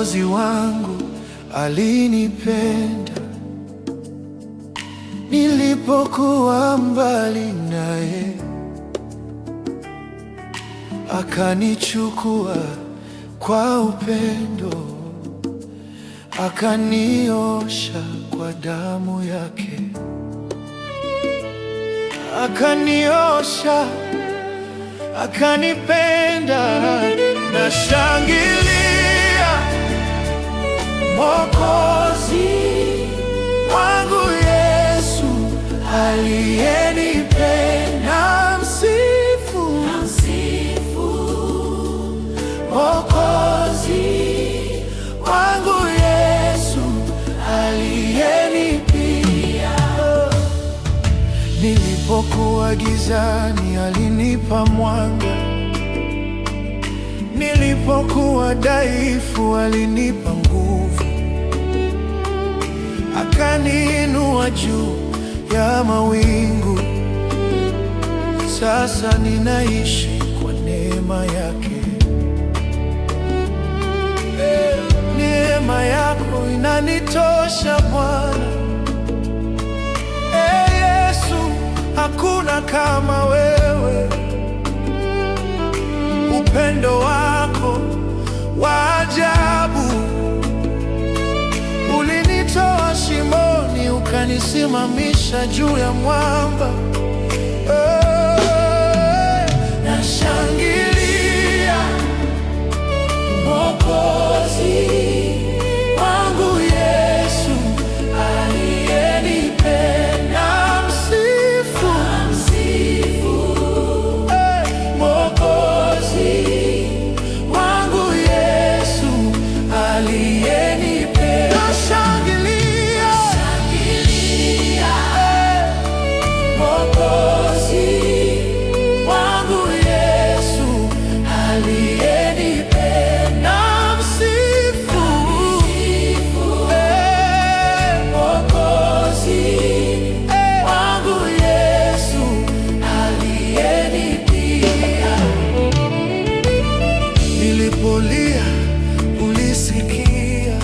Mwokozi wangu alinipenda nilipokuwa mbali naye, akanichukua kwa upendo, akaniosha kwa damu yake, akaniosha, akanipenda. Nashangilia Mwokozi wangu Yesu aliyenipenda. Msifu Mwokozi wangu Yesu aliyenipenda. Nilipokuwa gizani alinipa mwanga, nilipokuwa dhaifu alinipa nguvu, akaniinua juu ya mawingu. Sasa ninaishi kwa neema yake. Neema yako inanitosha Bwana. Yesu, hakuna kama wewe. Upendo wako wa ajabu, ulinitoa shimoni ukanisimamisha juu ya mwamba. Nashangilia Mwokozi wangu Yesu aliyenipenda. Msifu Mwokozi wangu Yesu aliyenipenda. Nashangilia Mwokozi wangu Yesu aliyenipenda. Msifu Mwokozi wangu Yesu aliyenipenda. Nilipolia ulisikia,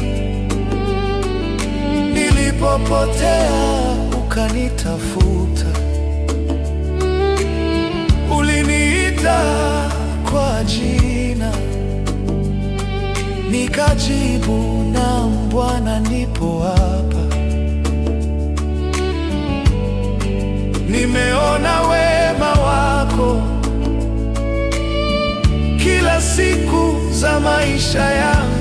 nilipopotea ukanitafuta, uliniita kwa jina, nikajibu, naam Bwana, nipo hapa. Nimeona wema wako kila siku za maisha yangu.